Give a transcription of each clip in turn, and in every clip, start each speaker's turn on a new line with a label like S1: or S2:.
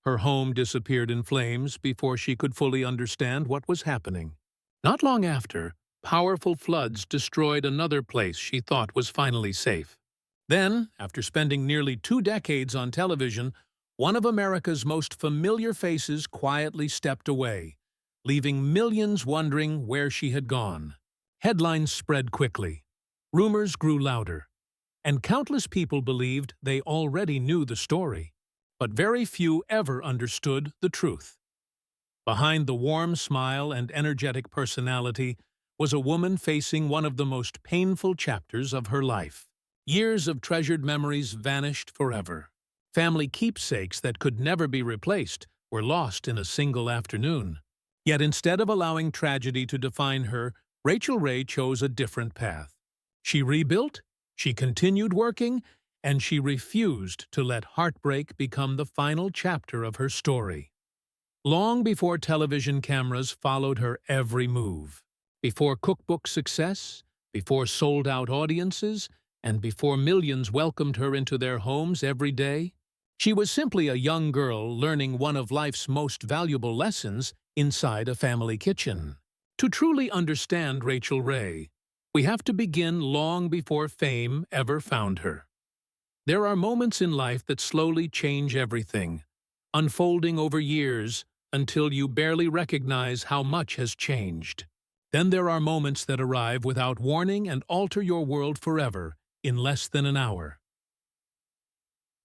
S1: Her home disappeared in flames before she could fully understand what was happening. Not long after, powerful floods destroyed another place she thought was finally safe. Then, after spending nearly 2 decades on television, one of America's most familiar faces quietly stepped away, leaving millions wondering where she had gone. Headlines spread quickly. Rumors grew louder, and countless people believed they already knew the story. But very few ever understood the truth. Behind the warm smile and energetic personality was a woman facing one of the most painful chapters of her life. Years of treasured memories vanished forever. Family keepsakes that could never be replaced were lost in a single afternoon. Yet instead of allowing tragedy to define her, Rachael Ray chose a different path. She rebuilt, she continued working, and she refused to let heartbreak become the final chapter of her story. Long before television cameras followed her every move, before cookbook success, before sold-out audiences, and before millions welcomed her into their homes every day, she was simply a young girl learning one of life's most valuable lessons inside a family kitchen. To truly understand Rachael Ray, we have to begin long before fame ever found her. There are moments in life that slowly change everything, unfolding over years until you barely recognize how much has changed. Then there are moments that arrive without warning and alter your world forever in less than an hour.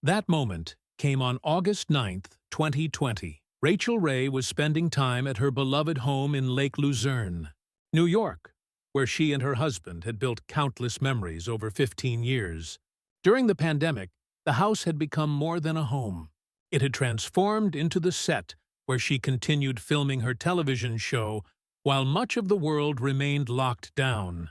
S1: That moment came on August 9th, 2020. Rachael Ray was spending time at her beloved home in Lake Luzerne, New York, where she and her husband had built countless memories over 15 years. During the pandemic, the house had become more than a home. It had transformed into the set where she continued filming her television show while much of the world remained locked down.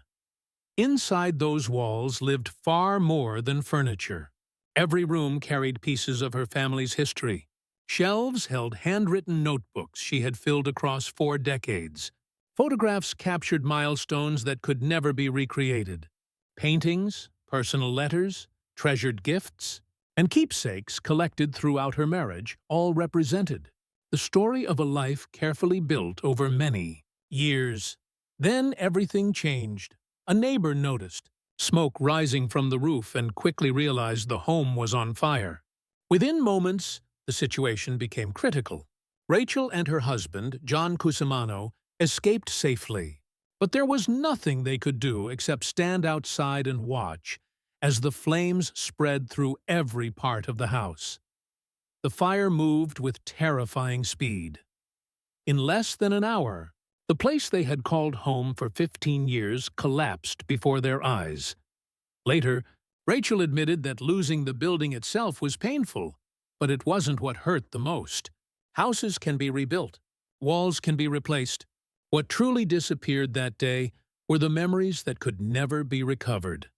S1: Inside those walls lived far more than furniture. Every room carried pieces of her family's history. Shelves held handwritten notebooks she had filled across 4 decades. Photographs captured milestones that could never be recreated. Paintings, personal letters, treasured gifts, and keepsakes collected throughout her marriage all represented the story of a life carefully built over many years. Then everything changed. A neighbor noticed smoke rising from the roof and quickly realized the home was on fire. Within moments, the situation became critical. Rachael and her husband, John Cusimano, escaped safely, but there was nothing they could do except stand outside and watch as the flames spread through every part of the house. The fire moved with terrifying speed. In less than an hour, the place they had called home for 15 years collapsed before their eyes. Later, Rachael admitted that losing the building itself was painful, but it wasn't what hurt the most. Houses can be rebuilt. Walls can be replaced. What truly disappeared that day were the memories that could never be recovered.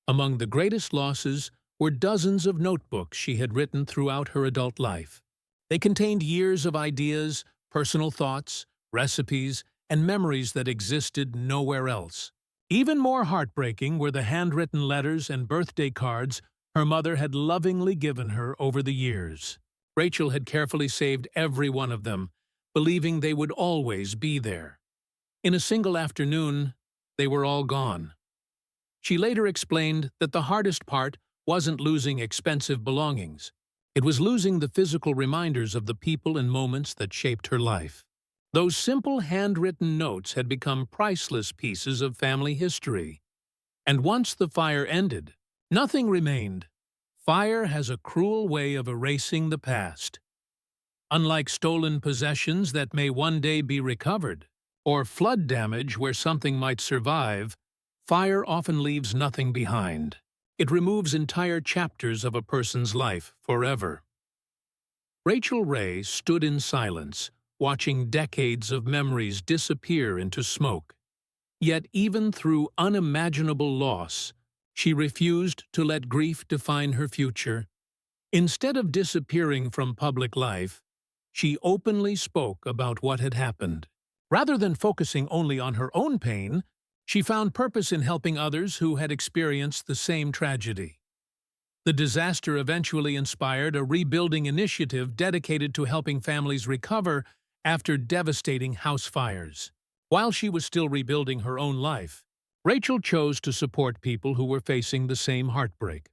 S1: Among the greatest losses were dozens of notebooks she had written throughout her adult life. They contained years of ideas, personal thoughts, recipes, and memories that existed nowhere else. Even more heartbreaking were the handwritten letters and birthday cards her mother had lovingly given her over the years. Rachael had carefully saved every one of them, believing they would always be there. In a single afternoon, they were all gone. She later explained that the hardest part wasn't losing expensive belongings. It was losing the physical reminders of the people and moments that shaped her life. Those simple handwritten notes had become priceless pieces of family history. And once the fire ended, nothing remained. Fire has a cruel way of erasing the past. Unlike stolen possessions that may one day be recovered, or flood damage where something might survive, fire often leaves nothing behind. It removes entire chapters of a person's life forever. Rachael Ray stood in silence, watching decades of memories disappear into smoke. Yet even through unimaginable loss, she refused to let grief define her future. Instead of disappearing from public life, she openly spoke about what had happened. Rather than focusing only on her own pain, she found purpose in helping others who had experienced the same tragedy. The disaster eventually inspired a rebuilding initiative dedicated to helping families recover after devastating house fires. While she was still rebuilding her own life, Rachel chose to support people who were facing the same heartbreak.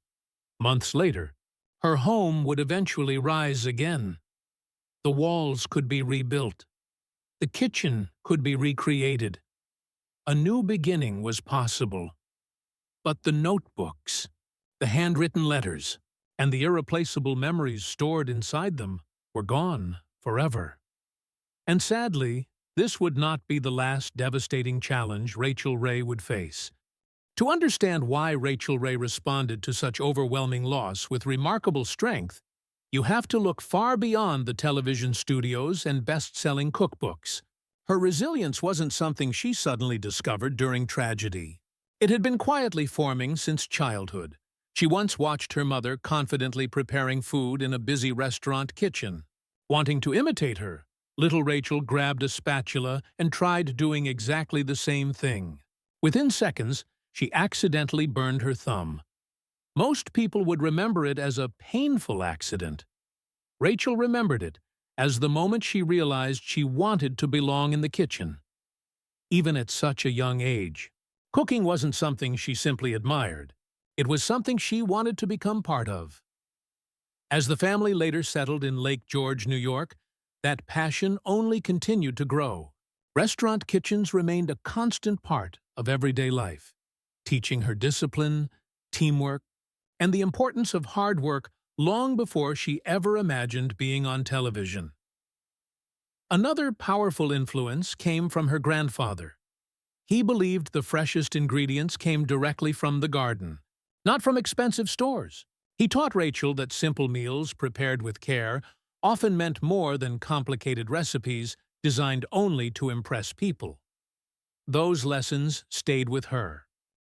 S1: Months later, her home would eventually rise again. The walls could be rebuilt. The kitchen could be recreated. A new beginning was possible. But the notebooks, the handwritten letters, and the irreplaceable memories stored inside them were gone forever. And sadly, this would not be the last devastating challenge Rachael Ray would face. To understand why Rachael Ray responded to such overwhelming loss with remarkable strength, you have to look far beyond the television studios and best-selling cookbooks. Her resilience wasn't something she suddenly discovered during tragedy. It had been quietly forming since childhood. She once watched her mother confidently preparing food in a busy restaurant kitchen. Wanting to imitate her, little Rachel grabbed a spatula and tried doing exactly the same thing. Within seconds, she accidentally burned her thumb. Most people would remember it as a painful accident. Rachel remembered it as the moment she realized she wanted to belong in the kitchen. Even at such a young age, cooking wasn't something she simply admired. It was something she wanted to become part of. As the family later settled in Lake George, New York, that passion only continued to grow. Restaurant kitchens remained a constant part of everyday life, teaching her discipline, teamwork, and the importance of hard work long before she ever imagined being on television. Another powerful influence came from her grandfather. He believed the freshest ingredients came directly from the garden, not from expensive stores. He taught Rachel that simple meals prepared with care often meant more than complicated recipes designed only to impress people. Those lessons stayed with her.